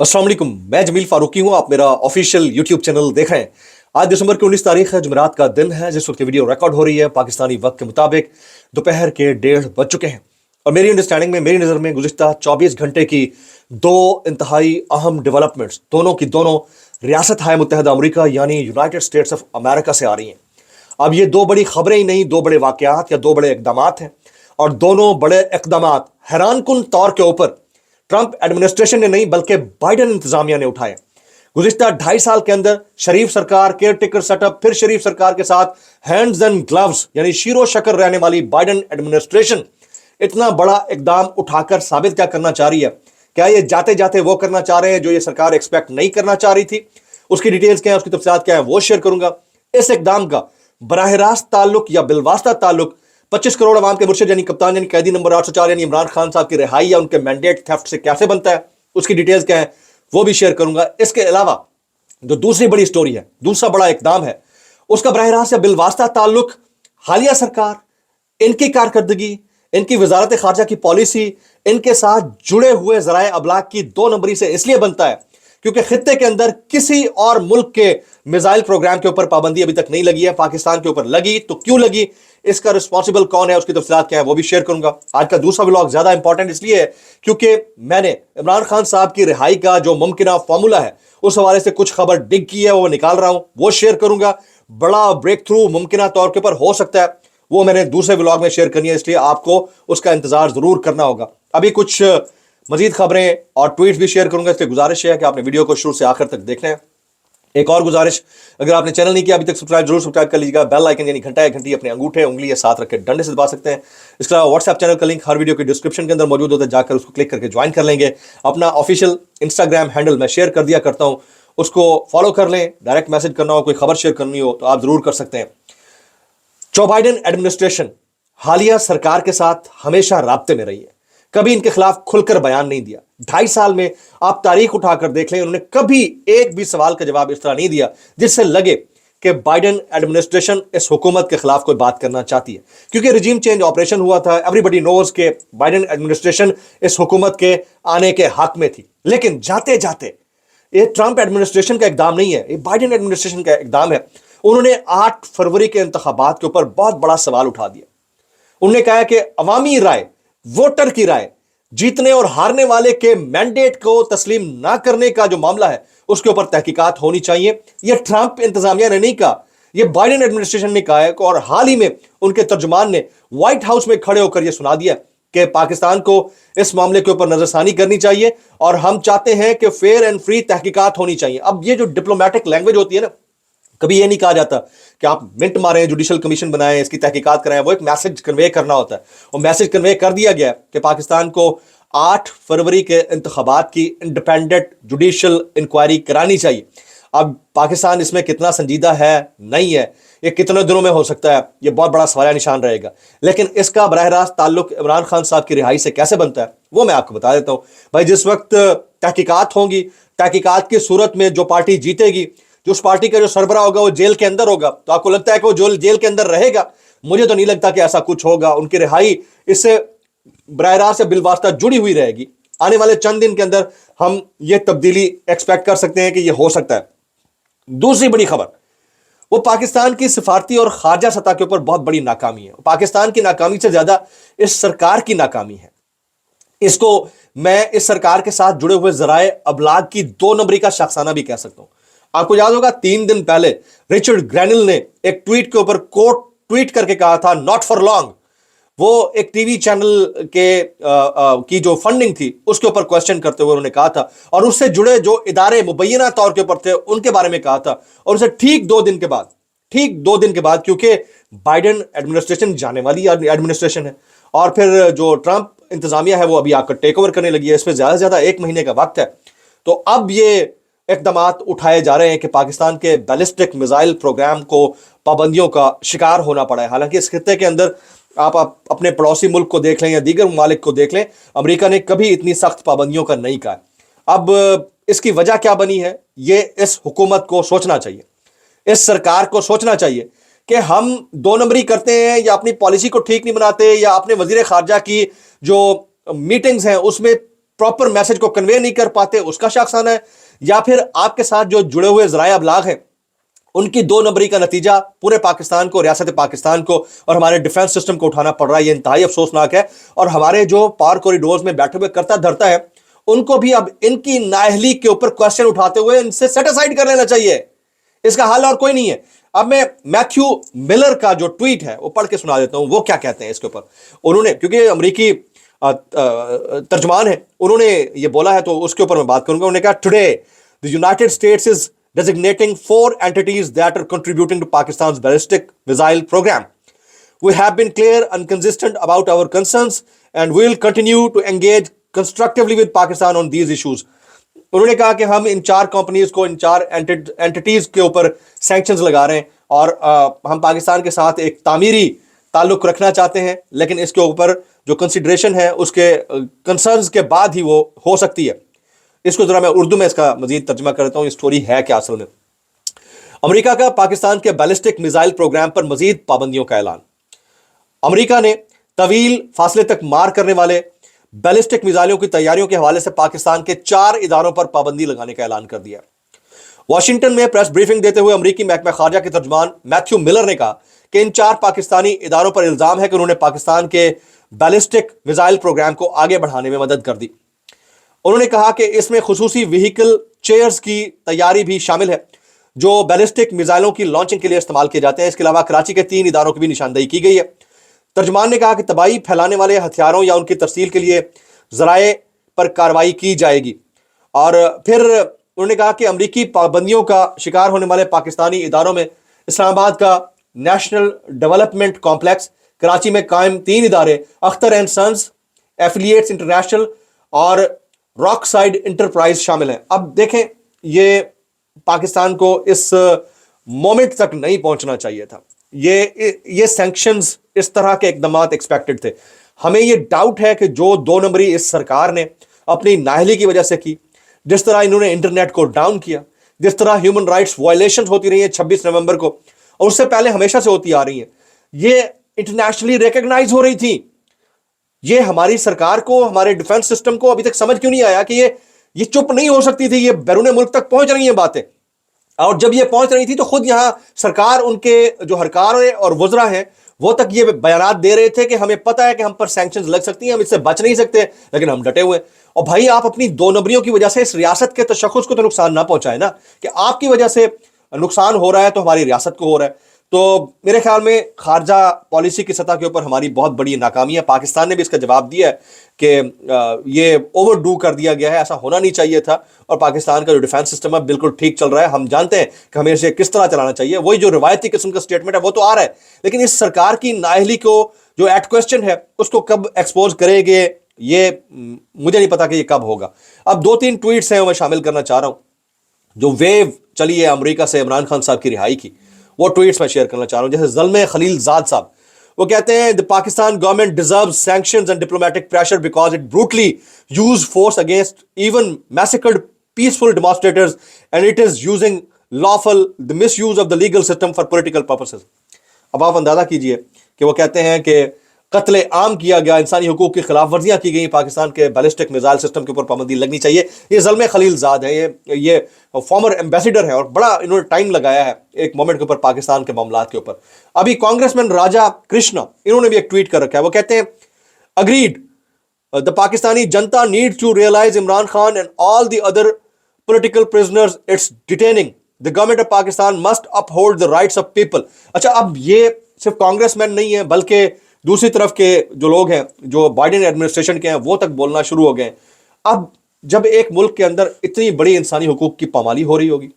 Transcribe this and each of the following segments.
अस्सलाम वालेकुम, मैं जमील फारूकी हूँ। आप मेरा ऑफिशियल यूट्यूब चैनल देख रहे हैं। आज दिसंबर की 19 तारीख है, जुमेरात का दिन है। जिस वक्त ये वीडियो रिकॉर्ड हो रही है पाकिस्तानी वक्त के मुताबिक दोपहर के 1:30 बज चुके हैं। और मेरी अंडरस्टैंडिंग में, मेरी नज़र में गुज़िश्ता 24 घंटे की दो इंतहाई अहम डेवलपमेंट्स दोनों की दोनों रियासत हाय मुत्तहदा अमरीका यानी यूनाइटेड स्टेट्स ऑफ अमेरिका से आ रही हैं। अब ये दो बड़ी खबरें ही नहीं, दो बड़े वाकयात या दो बड़े इकदामात हैं। और दोनों बड़े इकदामात हैरानकुन तौर के ऊपर ट्रंप एडमिनिस्ट्रेशन ने नहीं बल्कि बाइडन इंतजामिया ने उठाए। गुज़िश्ता 2.5 साल के अंदर शरीफ सरकार, केयर टेकर सेटअप, फिर शरीफ सरकार के साथ हैंड्स एंड ग्लव्स यानी शीरो शक्र रहने वाली बाइडन एडमिनिस्ट्रेशन इतना बड़ा इकदाम उठाकर साबित क्या करना चाह रही है? क्या ये जाते जाते वो करना चाह रहे हैं जो ये सरकार एक्सपेक्ट नहीं करना चाह रही थी? उसकी डिटेल्स क्या है, उसकी तफसीलात क्या है, वो शेयर करूंगा। इस इकदाम का बराह रास्त ताल्लुक या बिलवास्ता ताल्लुक 25 करोड़ अवाम के मुर्शिद यानी कप्तान यानी कैदी नंबर 804 यानी इमरान खान साहब की रिहाई या उनके मैंडेट थेफ्ट से कैसे बनता है, उसकी डिटेल्स क्या है, वो भी शेयर करूंगा। इसके अलावा जो दूसरी बड़ी स्टोरी है, दूसरा बड़ा इकदाम है, उसका बराह रास्त या बिलवास्ता ताल्लुक हालिया सरकार, इनकी कारकर्दगी, इनकी वजारत खारजा की पॉलिसी, इनके साथ जुड़े हुए जराए अबलाग की 2 नंबरी से इसलिए बनता है क्योंकि खित्ते के अंदर किसी और मुल्क के मिसाइल प्रोग्राम के ऊपर पाबंदी अभी तक नहीं लगी है। पाकिस्तान के ऊपर लगी तो क्यों लगी, इसका रिस्पॉन्सिबल कौन है, उसकी तफसीलात क्या है, वो भी शेयर करूंगा। आज का दूसरा व्लॉग ज्यादा इंपॉर्टेंट इसलिए है क्योंकि मैंने इमरान खान साहब की रिहाई का जो मुमकिन फॉर्मूला है उस हवाले से कुछ खबर डिग की है, वो निकाल रहा हूं, वो शेयर करूंगा। बड़ा ब्रेक थ्रू मुमकिन तौर के ऊपर हो सकता है, वो मैंने दूसरे व्लॉग में शेयर करनी है, इसलिए आपको उसका इंतजार जरूर करना होगा। अभी कुछ मजीद खबरें और ट्वीट भी शेयर करूंगा, इसलिए गुजारिश है कि आपने वीडियो को शुरू से आखिर तक देखना है। एक और गुजारिश, अगर आपने चैनल नहीं किया अभी तक, जरूर सब्सक्राइब कर लीजिएगा। बेल आइकन यानी घंटा या घंटी अपने अंगूठे उंगली या साथ रख के डंडे से दबा सकते हैं। इसके अलावा व्हाट्सएप चैनल का लिंक हर वीडियो के डिस्क्रिप्शन के अंदर मौजूद होता है, जाकर उसको क्लिक करके ज्वाइन कर लेंगे। अपना ऑफिशियल इंस्टाग्राम हैंडल मैं शेयर कर दिया करता हूं, उसको फॉलो कर लें। डायरेक्ट मैसेज करना हो, कोई खबर शेयर करनी हो तो आप जरूर कर सकते हैं। जो बाइडन एडमिनिस्ट्रेशन हालिया सरकार के साथ हमेशा राब्ते में रही है, कभी इनके खिलाफ खुलकर बयान नहीं दिया। 2.5 साल में आप तारीख उठाकर देख लें, उन्होंने कभी एक भी सवाल का जवाब इस तरह नहीं दिया जिससे लगे कि बाइडन एडमिनिस्ट्रेशन इस हुकूमत के खिलाफ कोई बात करना चाहती है। क्योंकि रिजीम चेंज ऑपरेशन हुआ था, एवरीबडी नोज के बाइडन एडमिनिस्ट्रेशन इस हुकूमत के आने के हक में थी। लेकिन जाते जाते ये ट्रंप एडमिनिस्ट्रेशन का इकदाम नहीं है, ये बाइडन एडमिनिस्ट्रेशन का इकदाम है। उन्होंने 8 फरवरी के इंतखाबात के ऊपर बहुत बड़ा सवाल उठा दिया। उन्होंने कहा कि अवामी राय, वोटर की राय, जीतने और हारने वाले के मैंडेट को तस्लीम ना करने का जो मामला है उसके ऊपर तहकीकात होनी चाहिए। यह ट्रंप इंतजामिया ने नहीं कहा, यह बाइडन एडमिनिस्ट्रेशन ने कहा है। और हाल ही में उनके तर्जुमान ने व्हाइट हाउस में खड़े होकर यह सुना दिया कि पाकिस्तान को इस मामले के ऊपर नजरसानी करनी चाहिए और हम चाहते हैं कि फेयर एंड फ्री तहकीकात होनी चाहिए। अब ये जो डिप्लोमेटिक लैंग्वेज होती है ना, कभी ये नहीं कहा जाता कि आप मिंट मारें, जुडिशल कमीशन बनाएं, इसकी तहकीकात कराएं, वो एक मैसेज कन्वे करना होता है। और मैसेज कन्वे कर दिया गया कि पाकिस्तान को 8 फरवरी के इंतखाबात की इंडिपेंडेंट जुडिशल इंक्वायरी करानी चाहिए। अब पाकिस्तान इसमें कितना संजीदा है नहीं है, ये कितने दिनों में हो सकता है, ये बहुत बड़ा सवाल निशान रहेगा। लेकिन इसका बराह रास्त ताल्लुक इमरान खान साहब की रिहाई से कैसे बनता है वो मैं आपको बता देता हूं। भाई, जिस वक्त तहकीकात होंगी, तहकीकात की सूरत में जो पार्टी जीतेगी, जो उस पार्टी का जो सरबरा होगा वो जेल के अंदर होगा, तो आपको लगता है कि वो जेल के अंदर रहेगा? मुझे तो नहीं लगता कि ऐसा कुछ होगा। उनकी रिहाई इससे बराह रास्त से बिलवास्ता जुड़ी हुई रहेगी। आने वाले चंद दिन के अंदर हम ये तब्दीली एक्सपेक्ट कर सकते हैं कि ये हो सकता है। दूसरी बड़ी खबर, वो पाकिस्तान की सिफारती और खारजा सतह के ऊपर बहुत बड़ी नाकामी है। पाकिस्तान की नाकामी से ज्यादा इस सरकार की नाकामी है। इसको मैं इस सरकार के साथ जुड़े हुए जराए अबलाग की 2 नंबरी का शख्साना भी कह सकता हूं। आपको याद होगा 3 दिन पहले रिचर्ड ग्रैनिल ने एक ट्वीट के ऊपर कोट ट्वीट करके कहा था, नॉट फॉर लॉन्ग। वो एक टीवी चैनल की जो फंडिंग थी उसके ऊपर क्वेश्चन करते हुए उन्होंने कहा था, और उससे जुड़े जो इदारे मुबैना तौर के ऊपर थे उनके बारे में कहा था। और उसे ठीक 2 दिन के बाद क्योंकि बाइडन एडमिनिस्ट्रेशन जाने वाली एडमिनिस्ट्रेशन है और फिर जो ट्रंप इंतजामिया है वो अभी आकर टेक ओवर करने लगी है, इसमें ज्यादा से ज्यादा 1 महीने का वक्त है। तो अब ये इक़दामात उठाए जा रहे हैं कि पाकिस्तान के बैलिस्टिक मिसाइल प्रोग्राम को पाबंदियों का शिकार होना पड़ा है। हालांकि इस खित्ते के अंदर आप अपने पड़ोसी मुल्क को देख लें या दीगर ममालिक को देख लें, अमेरिका ने कभी इतनी सख्त पाबंदियों का नहीं कहा। अब इसकी वजह क्या बनी है, ये इस हुकूमत को सोचना चाहिए, इस सरकार को सोचना चाहिए कि हम 2 नंबरी करते हैं या अपनी पॉलिसी को ठीक नहीं बनाते या अपने वजीर खारजा की जो मीटिंग्स हैं उसमें प्रॉपर मैसेज को कन्वे नहीं कर पाते उसका शाखसाना है, या फिर आपके साथ जो जुड़े हुए ज़राए अबलाग हैं उनकी दो नंबरी का नतीजा पूरे पाकिस्तान को, रियासत पाकिस्तान को और हमारे डिफेंस सिस्टम को उठाना पड़ रहा है। ये इंतहाई अफसोसनाक है। और हमारे जो पावर कॉरिडोर्स में बैठे हुए करता धरता है उनको भी अब इनकी नाअहली के ऊपर क्वेश्चन उठाते हुए इनसे सेटिसाइड कर लेना चाहिए। इसका हल और कोई नहीं है। अब मैं मैथ्यू मिलर का जो ट्वीट है वो पढ़ के सुना देता हूं, वो क्या कहते हैं इसके ऊपर। उन्होंने, क्योंकि अमरीकी तर्जमान है, उन्होंने ये बोला है तो उसके ऊपर मैं बात करूंगा। उन्होंने कहा, today the United states is designating 4 entities that are contributing to Pakistan's ballistic missile program. We have been clear and consistent about our concerns and we will continue to engage constructively with Pakistan on these issues. उन्होंने कहा कि हम इन 4 companies को, इन 4 entities के ऊपर sanctions लगा रहे हैं और हम पाकिस्तान के साथ एक तामीरी ताल्लुक रखना चाहते हैं, लेकिन इसके ऊपर जो कंसिडरेशन है उसके कंसर्न्स के बाद ही वो हो सकती है। इसको जरा मैं उर्दू में इसका मजीद तर्जुमा करता हूं, ये स्टोरी है क्या असल में। अमेरिका का पाकिस्तान के बैलिस्टिक मिसाइल प्रोग्राम पर मजीद पाबंदियों का ऐलान। अमेरिका ने तवील फासले तक मार करने वाले बैलिस्टिक मिसाइलों की तैयारियों के हवाले से पाकिस्तान के 4 इदारों पर पाबंदी लगाने का ऐलान कर दिया। वाशिंगटन में प्रेस ब्रीफिंग देते हुए अमेरिकी महकमा खारजा के तर्जुमान मैथ्यू मिलर ने कहा कि इन 4 पाकिस्तानी इदारों पर इल्जाम है कि उन्होंने पाकिस्तान के बैलिस्टिक मिसाइल प्रोग्राम को आगे बढ़ाने में मदद कर दी। उन्होंने कहा कि इसमें खुसूसी व्हीकल चेयर्स की तैयारी भी शामिल है जो बैलिस्टिक मिसाइलों की लॉन्चिंग के लिए इस्तेमाल किए जाते हैं। इसके अलावा कराची के 3 इदारों की भी निशानदेही की गई है। तर्जमान ने कहा कि तबाही फैलाने वाले हथियारों या उनकी तरसील के लिए ज़राए पर कार्रवाई की जाएगी। और फिर उन्होंने कहा कि अमरीकी पाबंदियों का शिकार होने वाले पाकिस्तानी इदारों में इस्लामाबाद का नेशनल डेवलपमेंट कॉम्प्लेक्स, कराची में कायम 3 इदारे, Akhtar and sons, affiliates international और रॉक साइड इंटरप्राइज शामिल हैं। अब देखें, ये पाकिस्तान को इस मोमेंट तक नहीं पहुंचना चाहिए था। ये सैंक्शंस, इस तरह के इकदाम एक्सपेक्टेड थे। हमें ये डाउट है कि जो 2 नंबरी इस सरकार ने अपनी नाअहली की वजह से की, जिस तरह इन्होंने इंटरनेट को डाउन किया, जिस तरह ह्यूमन राइट्स वायलेशंस होती रही हैं 26 नवंबर को और उससे पहले हमेशा से होती आ रही हैं, ये इंटरनेशनली रिकॉग्नाइज हो रही थी। ये हमारी सरकार को, हमारे डिफेंस सिस्टम को अभी तक समझ क्यों नहीं आया कि ये चुप नहीं हो सकती थी। ये बैरून मुल्क तक पहुंच रही हैं बातें, और जब ये पहुंच रही थी तो खुद यहां सरकार, उनके जो हरकार और वज़रा हैं, वो तक ये बयानात दे रहे थे कि हमें पता है कि हम पर सैंक्शंस लग सकती हैं, हम इससे बच नहीं सकते, लेकिन हम डटे हुए। और भाई, आप अपनी 2 नंबरियों की वजह से इस रियासत के तशख़्ख़ुस को तो नुकसान ना पहुंचाए ना, कि आपकी वजह से नुकसान हो रहा है तो हमारी रियासत को हो रहा है। तो मेरे ख्याल में खारजा पॉलिसी की सतह के ऊपर हमारी बहुत बड़ी नाकामी है। पाकिस्तान ने भी इसका जवाब दिया है कि ये ओवर डू कर दिया गया है, ऐसा होना नहीं चाहिए था। और पाकिस्तान का जो डिफेंस सिस्टम है बिल्कुल ठीक चल रहा है। हम जानते हैं कि हमें इसे किस तरह चलाना चाहिए। वही जो रिवायती किस्म का स्टेटमेंट है वो तो आ रहा है, लेकिन इस सरकार की नाअहली को जो एट क्वेश्चन है उसको कब एक्सपोज करेंगे, ये मुझे नहीं पता कि ये कब होगा। अब 2-3 ट्वीट्स हैं मैं शामिल करना चाह रहा हूँ। जो वेव चली है अमेरिका से इमरान खान साहब की रिहाई की, वो ट्वीट्स में शेयर करना चाह रहा हूं। जैसे ज़ल्मे खलीलजाद साहब, वो कहते हैं, the Pakistan government deserves sanctions and diplomatic pressure because it brutally used force against even massacred peaceful demonstrators and it is using lawful the misuse of the legal system for political purposes. अब आप अंदाजा कीजिए कि वो कहते हैं कि कत्ले आम किया गया, इंसानी हुकूक की खिलाफ वर्जियां की गई, पाकिस्तान के बैलिस्टिक मिसाइल सिस्टम के ऊपर पाबंदी लगनी चाहिए। ये ज़ल्मे खलीलजाद है, ये फॉर्मर एम्बेसडर है और बड़ा इन्होंने टाइम लगाया है एक मोमेंट के ऊपर पाकिस्तान के मामलात के ऊपर। अभी कांग्रेसमैन राजा कृष्णा, इन्होंने भी एक ट्वीट कर रखा है। वो कहते हैं, agreed, the Pakistani janata needs to realize Imran Khan and all the other political prisoners it's detaining, the government of Pakistan must uphold the rights of people. अच्छा, अब ये सिर्फ कांग्रेसमैन नहीं है, बल्कि दूसरी तरफ के जो लोग हैं, जो बाइडेन एडमिनिस्ट्रेशन के हैं, वो तक बोलना शुरू हो गए। अब जब एक मुल्क के अंदर इतनी बड़ी इंसानी हुकूक की पामाली हो रही होगी,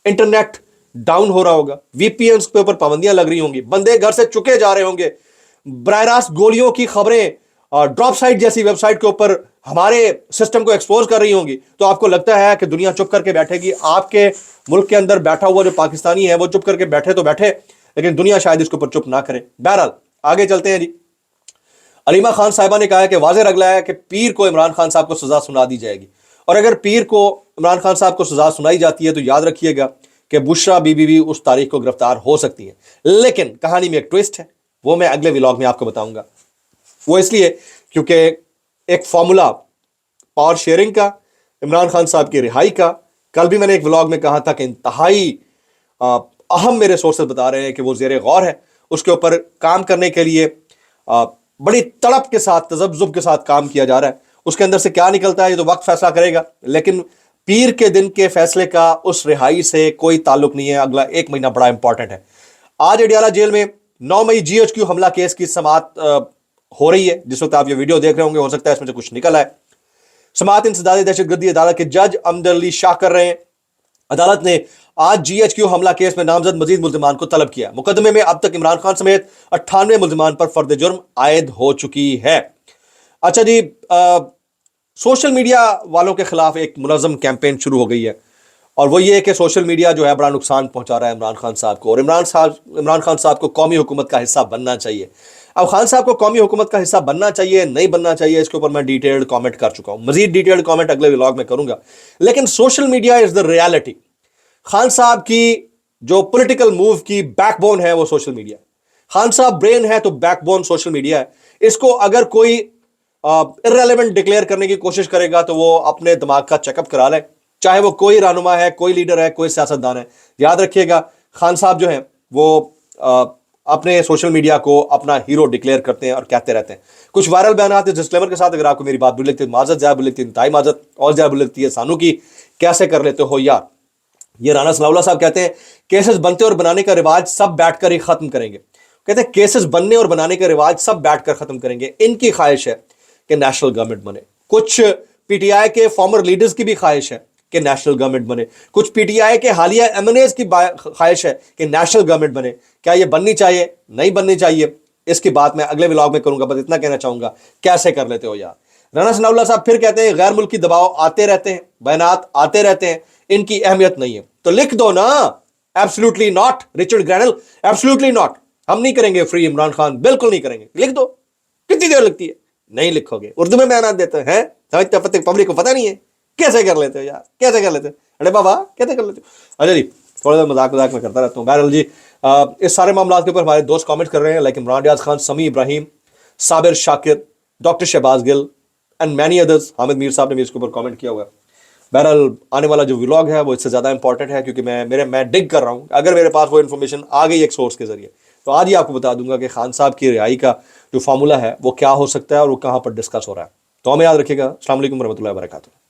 इंटरनेट डाउन हो रहा होगा, वीपीएन के ऊपर पाबंदियां लग रही होंगी, बंदे घर से चुके जा रहे होंगे, बराह रास्त गोलियों की खबरें ड्रॉप साइट जैसी वेबसाइट के ऊपर हमारे सिस्टम को एक्सपोज कर रही होंगी, तो आपको लगता है कि दुनिया चुप करके बैठेगी? आपके मुल्क के अंदर बैठा हुआ जो पाकिस्तानी है वो चुप करके बैठे तो बैठे, लेकिन दुनिया शायद इसके ऊपर चुप ना करे। बहरहाल आगे चलते हैं जी। अलीमा खान साहिबा ने कहा है कि वाज़ेह रगला है कि पीर को इमरान खान साहब को सजा सुना दी जाएगी, और अगर पीर को इमरान खान साहब को सजा सुनाई जाती है तो याद रखिएगा कि बुशरा बीबी भी उस तारीख को गिरफ्तार हो सकती है। लेकिन कहानी में एक ट्विस्ट है, वो मैं अगले व्लॉग में आपको बताऊंगा। वो इसलिए क्योंकि एक फॉर्मूला पावर शेयरिंग का, इमरान खान साहब की रिहाई का। कल भी मैंने एक व्लॉग में कहा था कि इंतहाई अहम मेरे सोर्सेज बता रहे हैं कि वो ज़ेरे गौर है, उसके ऊपर काम करने के लिए बड़ी तड़प के साथ, तजब्जुब के साथ काम किया जा रहा है। उसके अंदर से क्या निकलता है ये तो वक्त फैसला करेगा, लेकिन पीर के दिन के फैसले का उस रिहाई से कोई ताल्लुक नहीं है। अगला एक महीना बड़ा इंपॉर्टेंट है। आज अडियाला जेल में 9 मई GHQ हमला केस की समाअत हो रही है। जिस वक्त आप ये वीडियो देख रहे होंगे हो सकता है इसमें से कुछ निकल आए। समाअत इंसदाद दहशतगर्दी अदालत के जज अमद अली शाह कर रहे हैं। अदालत ने आज GHQ हमला केस में नामजद मजीद मुल्जिमान को तलब किया। मुकदमे में अब तक इमरान खान समेत 98 मुल्जिमान पर फर्द जुर्म आयद हो चुकी है। अच्छा जी, सोशल मीडिया वालों के खिलाफ एक मुनज़्ज़म कैंपेन शुरू हो गई है, और वो ये है कि सोशल मीडिया जो है बड़ा नुकसान पहुंचा रहा है इमरान खान साहब को, और इमरान खान साहब को कौमी हुकूमत का हिस्सा बनना चाहिए। अब खान साहब को कौमी हुकूमत का हिस्सा बनना चाहिए नहीं बनना चाहिए, इसके ऊपर मैं डिटेल्ड कमेंट कर चुका हूं। मजीद डिटेल्ड कमेंट अगले व्लॉग में करूंगा। लेकिन social media is the reality. Khan साहब की जो पॉलिटिकल मूव की बैकबोन है वो सोशल मीडिया है। खान साहब ब्रेन है तो बैकबोन सोशल मीडिया है। इसको अगर कोई इररेलेवेंट डिक्लेयर करने की कोशिश करेगा तो वो अपने दिमाग का चेकअप करा ले, चाहे वो कोई रहनुमा है, कोई लीडर है, कोई सियासतदान है। याद रखिएगा, खान साहब जो है वो अपने सोशल मीडिया को अपना हीरो डिक्लेयर करते हैं और कहते रहते हैं। कुछ वायरल बयान आते हैं डिस्क्लेमर के साथ, अगर आपको मेरी बात बुरी लगती है माजत, ज़्यादा बुरी लगती है इंतहाई माजत, और ज़्यादा बुरी लगती है सानू की, कैसे कर लेते हो यार। ये राना सनाउल्लाह साहब कहते हैं केसेस बनते और बनाने का रिवाज सब बैठकर ही खत्म करेंगे। कहते हैं केसेस बनने और बनाने का रिवाज सब बैठकर खत्म करेंगे। इनकी ख्वाहिश है कि नेशनल गवर्नमेंट बने। कुछ PTI के फॉर्मर लीडर्स की भी ख्वाहिश है कि नेशनल गवर्नमेंट बने। कुछ PTI के हालिया MNAs की ख्वाहिश है कि नेशनल गवर्नमेंट बने। क्या ये बननी चाहिए नहीं बननी चाहिए, इसकी बात मैं अगले व्लॉग में करूंगा। बस इतना कहना चाहूंगा, कैसे कर लेते हो यार। राना सनाउल्लाह साहब फिर कहते हैं गैर मुल्की दबाव आते रहते हैं, बयानात आते रहते हैं, इनकी अहमियत नहीं है। तो लिख दो ना, absolutely not. Richard Grenell, absolutely not, हम नहीं करेंगे फ्री इमरान खान, बिल्कुल नहीं करेंगे। लिख दो। कितनी देर लगती है, नहीं लिखोगे। उर्दू में बयान देते हैं, समझते पब्लिक को पता नहीं है। कैसे कर लेते हो यार, कैसे कर लेते हो? अरे बाबा कैसे कर लेते हो? अच्छा जी, थोड़ा सा मजाक में करता रहता हूँ। बहरहाल जी, इस सारे मामला के ऊपर हमारे दोस्त कमेंट कर रहे हैं, like Imran Riyaz Khan, Sami Ibrahim, Sabir Shakir, doctor Shahbaz Gill and many others. Hamid Mir sahab ने भी इसके ऊपर कमेंट किया हुआ है। बहरहाल आने वाला जो व्लॉग है वो इससे ज़्यादा इंपॉर्टेंट है, क्योंकि मैं डिग कर रहा हूँ। अगर मेरे पास वो इन्फॉर्मेशन आ गई एक सोर्स के जरिए, तो आज ही आपको बता दूंगा कि खान साहब की रिहाई का जो फार्मूला है वो क्या हो सकता है और वो कहाँ पर डिस्कस हो रहा है। तो हमें याद रखिएगा। अस्सलाम वालेकुम रहमतुल्लाहि व बरकातुहू।